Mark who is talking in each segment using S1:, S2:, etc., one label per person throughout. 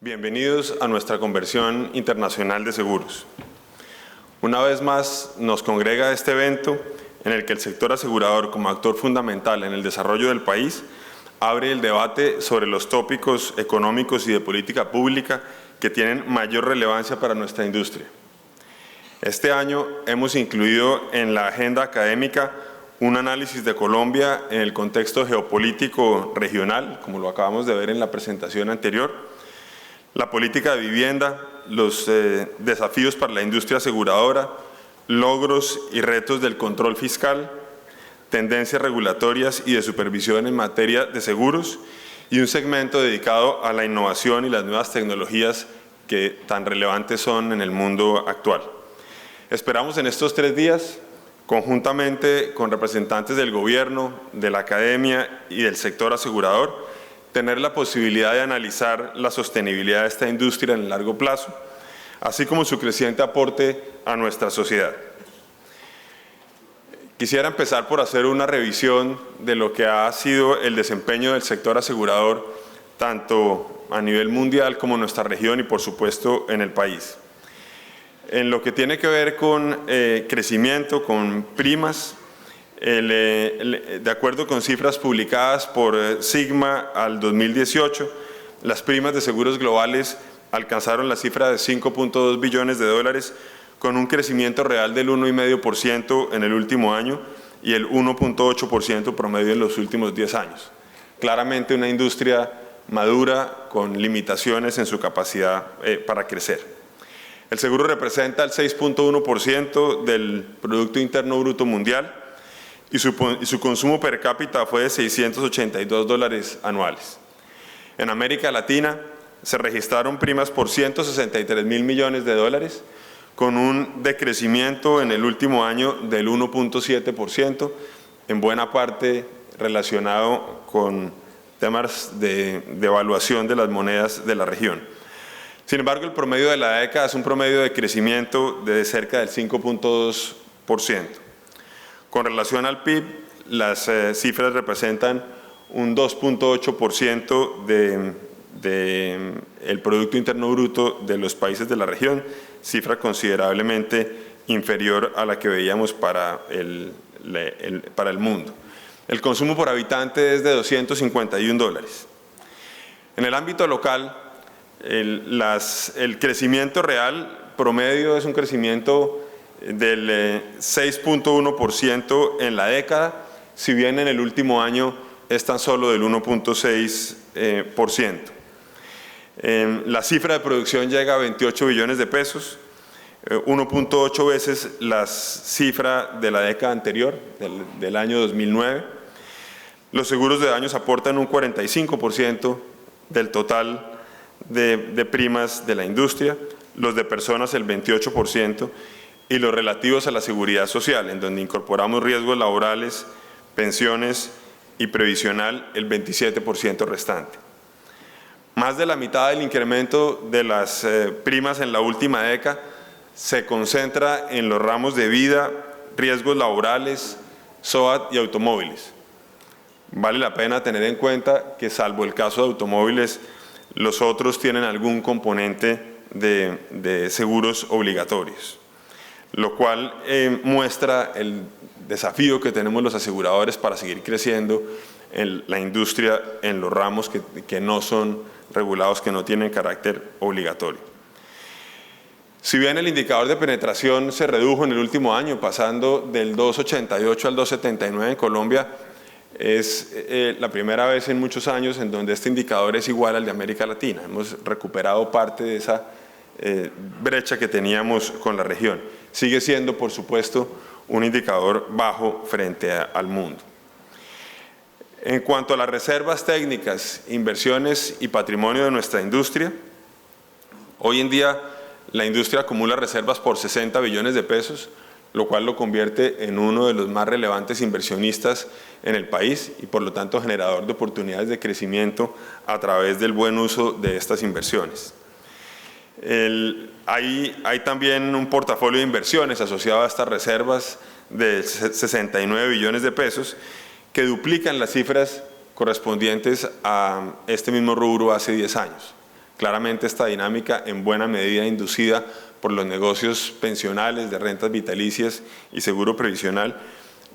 S1: Bienvenidos a nuestra conversión internacional de seguros. Una vez más nos congrega este evento en el que el sector asegurador, como actor fundamental en el desarrollo del país, abre el debate sobre los tópicos económicos y de política pública que tienen mayor relevancia para nuestra industria. Este año hemos incluido en la agenda académica un análisis de Colombia en el contexto geopolítico regional, como lo acabamos de ver en la presentación anterior, la política de vivienda, los desafíos para la industria aseguradora, logros y retos del control fiscal, tendencias regulatorias y de supervisión en materia de seguros y un segmento dedicado a la innovación y las nuevas tecnologías que tan relevantes son en el mundo actual. Esperamos en estos 3 días, conjuntamente con representantes del gobierno, de la academia y del sector asegurador, tener la posibilidad de analizar la sostenibilidad de esta industria en el largo plazo, así como su creciente aporte a nuestra sociedad. Quisiera empezar por hacer una revisión de lo que ha sido el desempeño del sector asegurador, tanto a nivel mundial como en nuestra región y, por supuesto, en el país. En lo que tiene que ver con crecimiento, con primas, de acuerdo con cifras publicadas por Sigma al 2018, las primas de seguros globales alcanzaron la cifra de 5.2 billones de dólares con un crecimiento real del 1,5% en el último año y el 1,8% promedio en los últimos 10 años. Claramente una industria madura con limitaciones en su capacidad para crecer. El seguro representa el 6,1% del Producto Interno Bruto Mundial, y su consumo per cápita fue de $682 anuales. En América Latina se registraron primas por 163.000 millones de dólares, con un decrecimiento en el último año del 1,7%, en buena parte relacionado con temas de devaluación de las monedas de la región. Sin embargo, el promedio de la década es un promedio de crecimiento de cerca del 5,2%. Con relación al PIB, las cifras representan un 2,8% del Producto Interno Bruto de los países de la región, cifra considerablemente inferior a la que veíamos para el mundo. El consumo por habitante es de $251. En el ámbito local, el crecimiento real promedio es un crecimiento del 6,1% en la década, si bien en el último año es tan solo del 1,6%. La cifra de producción llega a 28 billones de pesos, 1,8 veces la cifra de la década anterior, del año 2009. Los seguros de daños aportan un 45% del total de primas de la industria, los de personas el 28%, y los relativos a la seguridad social, en donde incorporamos riesgos laborales, pensiones y previsional, el 27% restante. Más de la mitad del incremento de las primas en la última década se concentra en los ramos de vida, riesgos laborales, SOAT y automóviles. Vale la pena tener en cuenta que, salvo el caso de automóviles, los otros tienen algún componente de seguros obligatorios, lo cual muestra el desafío que tenemos los aseguradores para seguir creciendo en la industria en los ramos que no son regulados, que no tienen carácter obligatorio. Si bien el indicador de penetración se redujo en el último año, pasando del 2,88 al 2,79 en Colombia, es la primera vez en muchos años en donde este indicador es igual al de América Latina. Hemos recuperado parte de esa brecha que teníamos con la región. Sigue siendo, por supuesto, un indicador bajo frente al mundo. En cuanto a las reservas técnicas, inversiones y patrimonio de nuestra industria, hoy en día la industria acumula reservas por 60 billones de pesos, lo cual lo convierte en uno de los más relevantes inversionistas en el país y, por lo tanto, generador de oportunidades de crecimiento a través del buen uso de estas inversiones. Hay también un portafolio de inversiones asociado a estas reservas de 69 billones de pesos que duplican las cifras correspondientes a este mismo rubro hace 10 años. Claramente esta dinámica en buena medida inducida por los negocios pensionales de rentas vitalicias y seguro previsional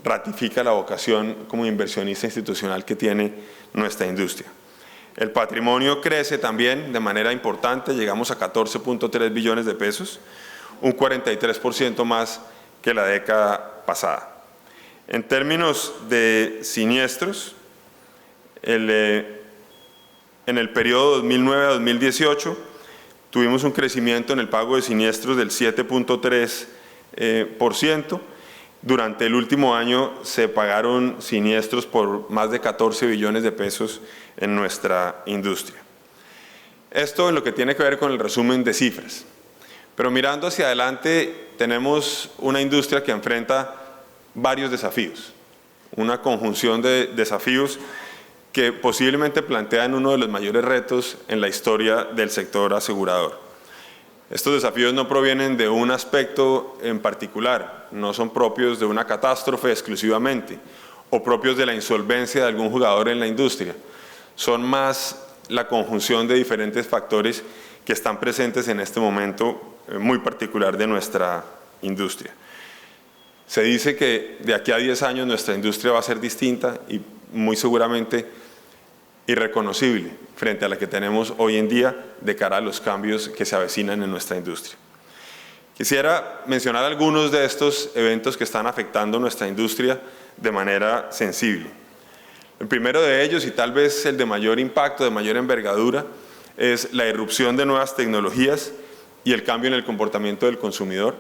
S1: ratifica la vocación como inversionista institucional que tiene nuestra industria. El patrimonio crece también de manera importante, llegamos a 14.3 billones de pesos, un 43% más que la década pasada. En términos de siniestros, en el periodo 2009 a 2018 tuvimos un crecimiento en el pago de siniestros del 7.3%. Durante el último año se pagaron siniestros por más de 14 billones de pesos en nuestra industria. Esto en lo que tiene que ver con el resumen de cifras. Pero mirando hacia adelante, tenemos una industria que enfrenta varios desafíos, una conjunción de desafíos que posiblemente plantean uno de los mayores retos en la historia del sector asegurador. Estos desafíos no provienen de un aspecto en particular, no son propios de una catástrofe exclusivamente o propios de la insolvencia de algún jugador en la industria. Son más la conjunción de diferentes factores que están presentes en este momento muy particular de nuestra industria. Se dice que de aquí a 10 años nuestra industria va a ser distinta y muy seguramente irreconocible frente a la que tenemos hoy en día de cara a los cambios que se avecinan en nuestra industria. Quisiera mencionar algunos de estos eventos que están afectando nuestra industria de manera sensible. El primero de ellos, y tal vez el de mayor impacto, de mayor envergadura, es la irrupción de nuevas tecnologías y el cambio en el comportamiento del consumidor,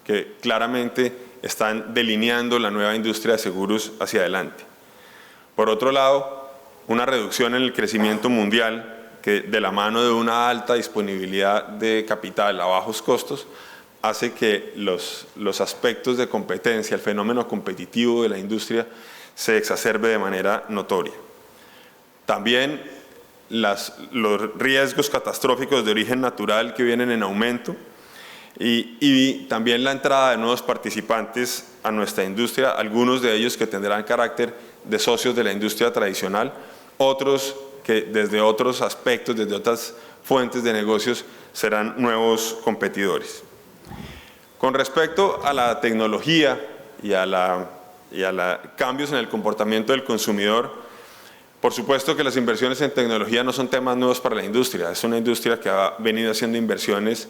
S1: que claramente están delineando la nueva industria de seguros hacia adelante. Por otro lado, una reducción en el crecimiento mundial que, de la mano de una alta disponibilidad de capital a bajos costos, hace que los aspectos de competencia, el fenómeno competitivo de la industria, se exacerbe de manera notoria. También los riesgos catastróficos de origen natural que vienen en aumento y también la entrada de nuevos participantes a nuestra industria, algunos de ellos que tendrán carácter de socios de la industria tradicional, otros que desde otros aspectos, desde otras fuentes de negocios, serán nuevos competidores. Con respecto a la tecnología y a cambios en el comportamiento del consumidor, por supuesto que las inversiones en tecnología no son temas nuevos para la industria, es una industria que ha venido haciendo inversiones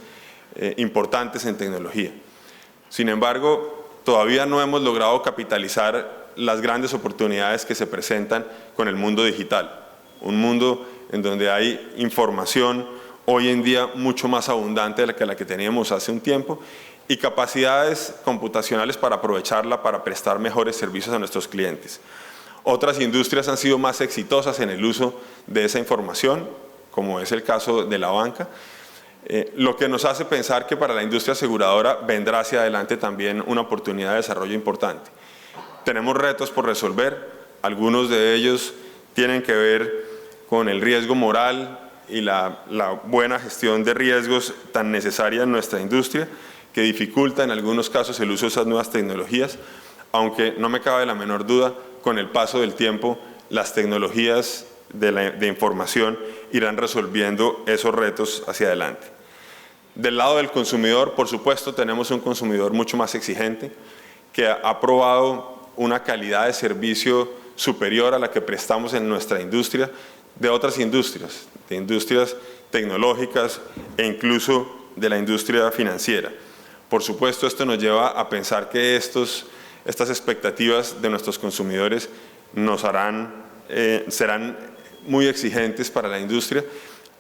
S1: importantes en tecnología. Sin embargo, todavía no hemos logrado capitalizar las grandes oportunidades que se presentan con el mundo digital, un mundo en donde hay información hoy en día mucho más abundante de la que teníamos hace un tiempo y capacidades computacionales para aprovecharla para prestar mejores servicios a nuestros clientes. Otras industrias han sido más exitosas en el uso de esa información, como es el caso de la banca, lo que nos hace pensar que para la industria aseguradora vendrá hacia adelante también una oportunidad de desarrollo importante. Tenemos retos por resolver, algunos de ellos tienen que ver con el riesgo moral y la buena gestión de riesgos tan necesaria en nuestra industria, que dificulta en algunos casos el uso de esas nuevas tecnologías, aunque no me cabe la menor duda, con el paso del tiempo las tecnologías de información irán resolviendo esos retos hacia adelante. Del lado del consumidor, por supuesto, tenemos un consumidor mucho más exigente, que ha probado una calidad de servicio superior a la que prestamos en nuestra industria, de otras industrias, de industrias tecnológicas e incluso de la industria financiera. Por supuesto, esto nos lleva a pensar que estas expectativas de nuestros consumidores serán muy exigentes para la industria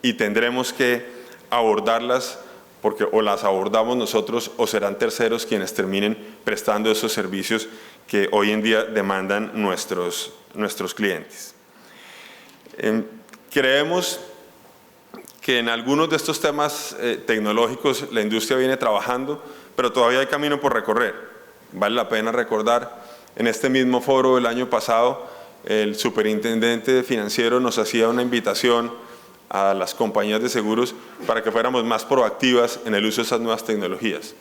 S1: y tendremos que abordarlas porque o las abordamos nosotros o serán terceros quienes terminen prestando esos servicios que hoy en día demandan nuestros clientes. Creemos que en algunos de estos temas tecnológicos la industria viene trabajando, pero todavía hay camino por recorrer. Vale la pena recordar, en este mismo foro el año pasado, el superintendente financiero nos hacía una invitación a las compañías de seguros para que fuéramos más proactivas en el uso de esas nuevas tecnologías.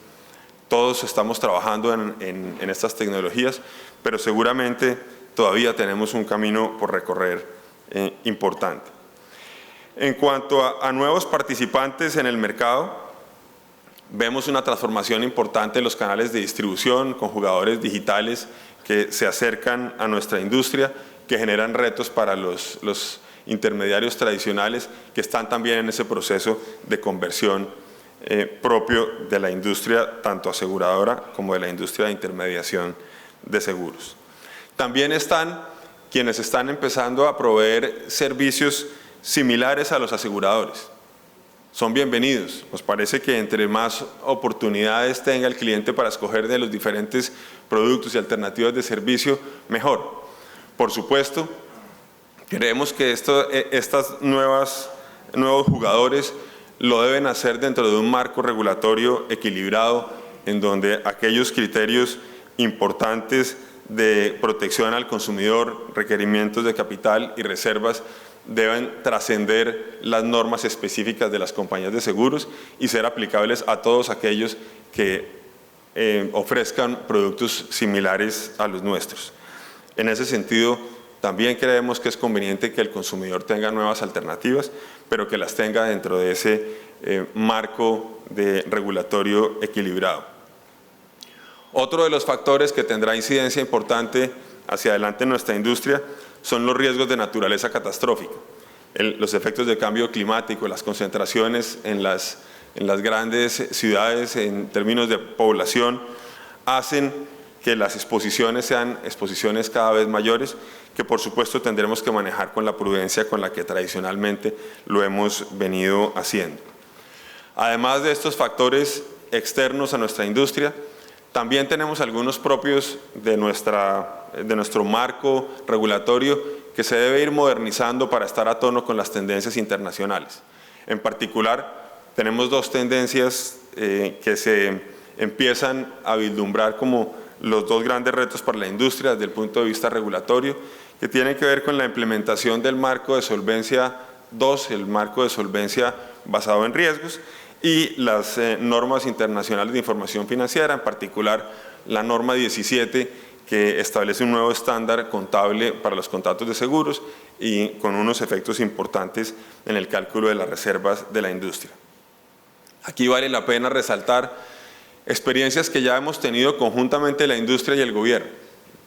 S1: Todos estamos trabajando en estas tecnologías, pero seguramente todavía tenemos un camino por recorrer importante. En cuanto a nuevos participantes en el mercado, vemos una transformación importante en los canales de distribución con jugadores digitales que se acercan a nuestra industria, que generan retos para los intermediarios tradicionales que están también en ese proceso de conversión propio de la industria, tanto aseguradora como de la industria de intermediación de seguros. También están quienes están empezando a proveer servicios similares a los aseguradores. Son bienvenidos. Nos parece que entre más oportunidades tenga el cliente para escoger de los diferentes productos y alternativas de servicio, mejor. Por supuesto, creemos que estos nuevos jugadores lo deben hacer dentro de un marco regulatorio equilibrado, en donde aquellos criterios importantes de protección al consumidor, requerimientos de capital y reservas deben trascender las normas específicas de las compañías de seguros y ser aplicables a todos aquellos que ofrezcan productos similares a los nuestros. En ese sentido, también creemos que es conveniente que el consumidor tenga nuevas alternativas, pero que las tenga dentro de ese marco regulatorio equilibrado. Otro de los factores que tendrá incidencia importante hacia adelante en nuestra industria son los riesgos de naturaleza catastrófica, los efectos de cambio climático, las concentraciones en las grandes ciudades en términos de población hacen que las exposiciones sean exposiciones cada vez mayores, que por supuesto tendremos que manejar con la prudencia con la que tradicionalmente lo hemos venido haciendo. Además de estos factores externos a nuestra industria, también tenemos algunos propios de nuestro marco regulatorio que se debe ir modernizando para estar a tono con las tendencias internacionales. En particular, tenemos dos tendencias que se empiezan a vislumbrar como los dos grandes retos para la industria desde el punto de vista regulatorio, que tienen que ver con la implementación del marco de solvencia 2, el marco de solvencia basado en riesgos, y las normas internacionales de información financiera, en particular la norma 17, que establece un nuevo estándar contable para los contratos de seguros y con unos efectos importantes en el cálculo de las reservas de la industria. Aquí vale la pena resaltar experiencias que ya hemos tenido conjuntamente la industria y el gobierno,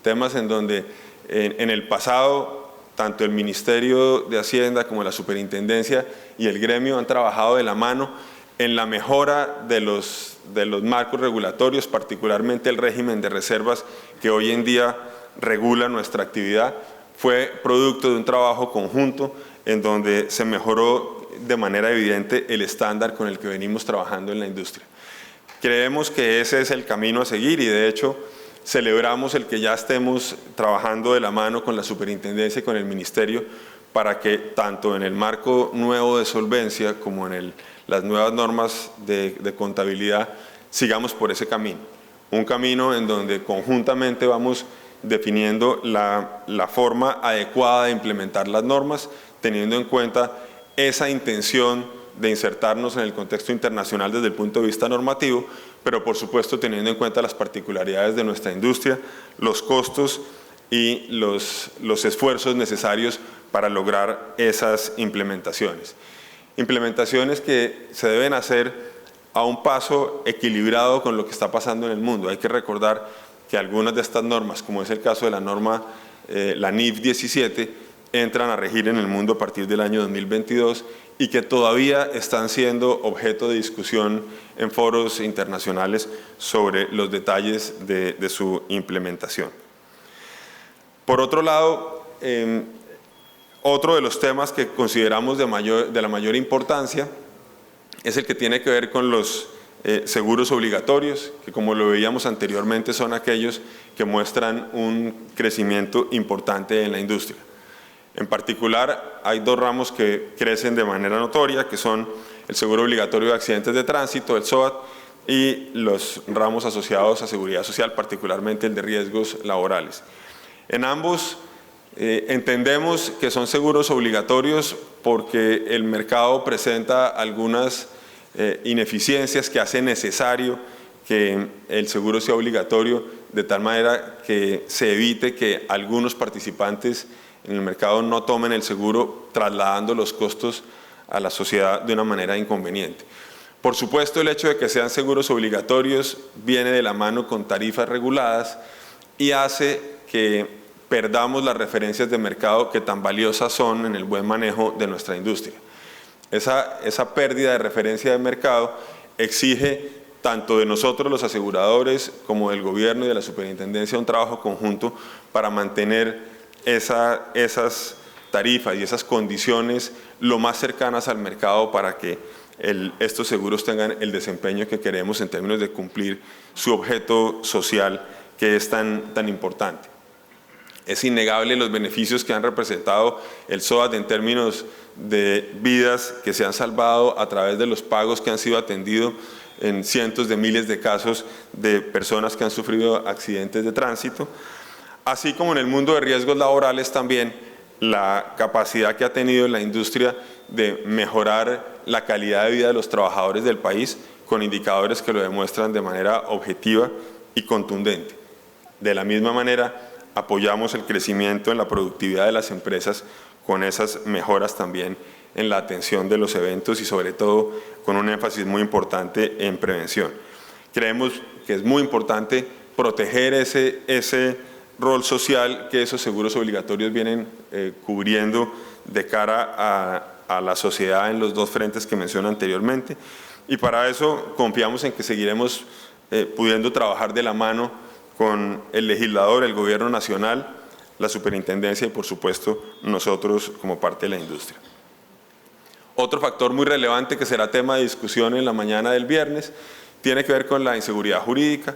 S1: temas en donde en el pasado tanto el Ministerio de Hacienda como la Superintendencia y el gremio han trabajado de la mano en la mejora de los marcos regulatorios, particularmente el régimen de reservas que hoy en día regula nuestra actividad. Fue producto de un trabajo conjunto en donde se mejoró de manera evidente el estándar con el que venimos trabajando en la industria. Creemos que ese es el camino a seguir y de hecho celebramos el que ya estemos trabajando de la mano con la Superintendencia y con el Ministerio para que tanto en el marco nuevo de solvencia como en las nuevas normas de contabilidad sigamos por ese camino. Un camino en donde conjuntamente vamos definiendo la forma adecuada de implementar las normas, teniendo en cuenta esa intención de insertarnos en el contexto internacional desde el punto de vista normativo, pero por supuesto teniendo en cuenta las particularidades de nuestra industria, los costos y los esfuerzos necesarios para lograr esas implementaciones. Implementaciones que se deben hacer a un paso equilibrado con lo que está pasando en el mundo. Hay que recordar que algunas de estas normas, como es el caso de la norma, la NIF 17, entran a regir en el mundo a partir del año 2022 y que todavía están siendo objeto de discusión en foros internacionales sobre los detalles de su implementación. Por otro lado, otro de los temas que consideramos de la mayor importancia es el que tiene que ver con los seguros obligatorios, que como lo veíamos anteriormente son aquellos que muestran un crecimiento importante en la industria. En particular, hay dos ramos que crecen de manera notoria, que son el seguro obligatorio de accidentes de tránsito, el SOAT, y los ramos asociados a seguridad social, particularmente el de riesgos laborales. En ambos entendemos que son seguros obligatorios porque el mercado presenta algunas ineficiencias que hacen necesario que el seguro sea obligatorio, de tal manera que se evite que algunos participantes en el mercado no tomen el seguro trasladando los costos a la sociedad de una manera inconveniente. Por supuesto, el hecho de que sean seguros obligatorios viene de la mano con tarifas reguladas y hace que perdamos las referencias de mercado que tan valiosas son en el buen manejo de nuestra industria. Esa pérdida de referencia de mercado exige tanto de nosotros los aseguradores como del gobierno y de la superintendencia un trabajo conjunto para mantener esas tarifas y esas condiciones lo más cercanas al mercado para que estos seguros tengan el desempeño que queremos en términos de cumplir su objeto social que es tan importante. Es innegable los beneficios que han representado el SOAT en términos de vidas que se han salvado a través de los pagos que han sido atendidos en cientos de miles de casos de personas que han sufrido accidentes de tránsito, así como en el mundo de riesgos laborales también la capacidad que ha tenido la industria de mejorar la calidad de vida de los trabajadores del país con indicadores que lo demuestran de manera objetiva y contundente. De la misma manera, apoyamos el crecimiento en la productividad de las empresas con esas mejoras también en la atención de los eventos y sobre todo con un énfasis muy importante en prevención. Creemos que es muy importante proteger ese rol social que esos seguros obligatorios vienen cubriendo de cara a la sociedad en los dos frentes que mencioné anteriormente, y para eso confiamos en que seguiremos pudiendo trabajar de la mano con el legislador, el gobierno nacional, la superintendencia y por supuesto nosotros como parte de la industria. Otro factor muy relevante que será tema de discusión en la mañana del viernes tiene que ver con la inseguridad jurídica,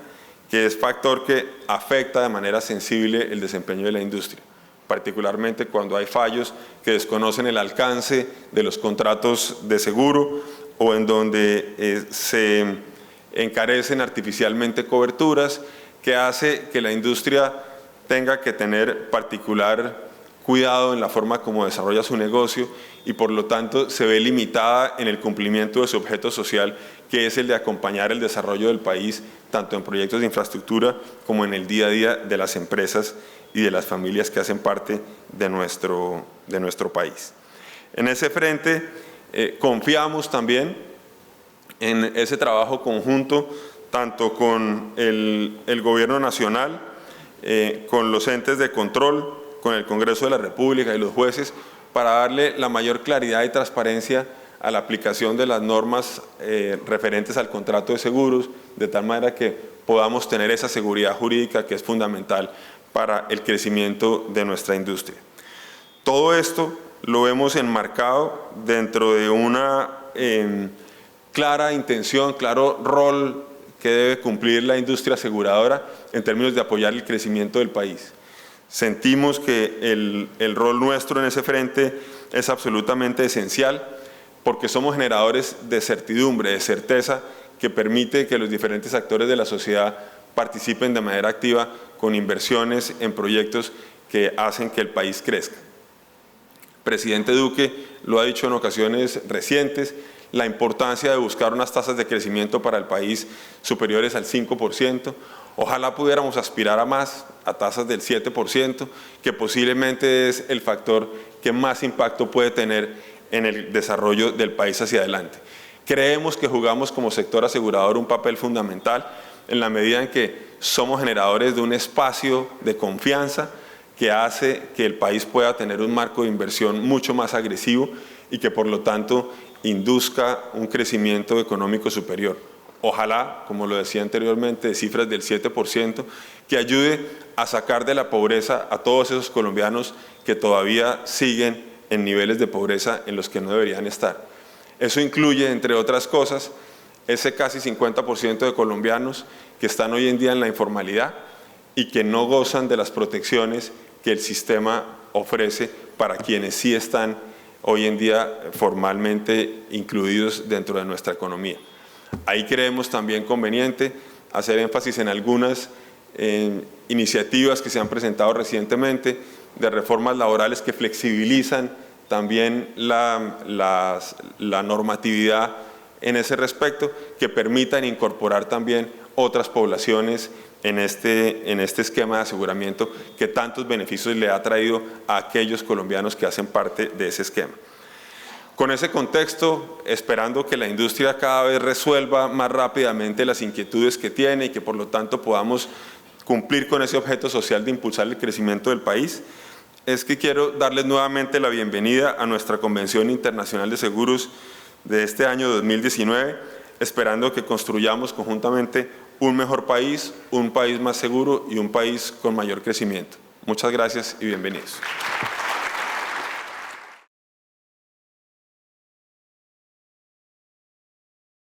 S1: que es factor que afecta de manera sensible el desempeño de la industria, particularmente cuando hay fallos que desconocen el alcance de los contratos de seguro o en donde se encarecen artificialmente coberturas, que hace que la industria tenga que tener particular cuidado en la forma como desarrolla su negocio y por lo tanto se ve limitada en el cumplimiento de su objeto social, que es el de acompañar el desarrollo del país, tanto en proyectos de infraestructura como en el día a día de las empresas y de las familias que hacen parte de nuestro país. En ese frente confiamos también en ese trabajo conjunto, tanto con el Gobierno Nacional, con los entes de control, con el Congreso de la República y los jueces, para darle la mayor claridad y transparencia a la aplicación de las normas referentes al contrato de seguros, de tal manera que podamos tener esa seguridad jurídica que es fundamental para el crecimiento de nuestra industria. Todo esto lo vemos enmarcado dentro de una clara intención, claro rol que debe cumplir la industria aseguradora en términos de apoyar el crecimiento del país. Sentimos que el rol nuestro en ese frente es absolutamente esencial porque somos generadores de certidumbre, de certeza, que permite que los diferentes actores de la sociedad participen de manera activa con inversiones en proyectos que hacen que el país crezca. El presidente Duque lo ha dicho en ocasiones recientes, la importancia de buscar unas tasas de crecimiento para el país superiores al 5%. Ojalá pudiéramos aspirar a más, a tasas del 7%, que posiblemente es el factor que más impacto puede tener en el desarrollo del país hacia adelante. Creemos que jugamos como sector asegurador un papel fundamental en la medida en que somos generadores de un espacio de confianza que hace que el país pueda tener un marco de inversión mucho más agresivo y que por lo tanto induzca un crecimiento económico superior. Ojalá, como lo decía anteriormente, de cifras del 7%, que ayude a sacar de la pobreza a todos esos colombianos que todavía siguen en niveles de pobreza en los que no deberían estar. Eso incluye, entre otras cosas, ese casi 50% de colombianos que están hoy en día en la informalidad y que no gozan de las protecciones que el sistema ofrece para quienes sí están hoy en día formalmente incluidos dentro de nuestra economía. Ahí creemos también conveniente hacer énfasis en algunas iniciativas que se han presentado recientemente de reformas laborales que flexibilizan también la normatividad en ese respecto, que permitan incorporar también otras poblaciones en este esquema de aseguramiento que tantos beneficios le ha traído a aquellos colombianos que hacen parte de ese esquema. Con ese contexto, esperando que la industria cada vez resuelva más rápidamente las inquietudes que tiene y que por lo tanto podamos cumplir con ese objeto social de impulsar el crecimiento del país, es que quiero darles nuevamente la bienvenida a nuestra Convención Internacional de Seguros de este año 2019, esperando que construyamos conjuntamente un mejor país, un país más seguro y un país con mayor crecimiento. Muchas gracias y bienvenidos.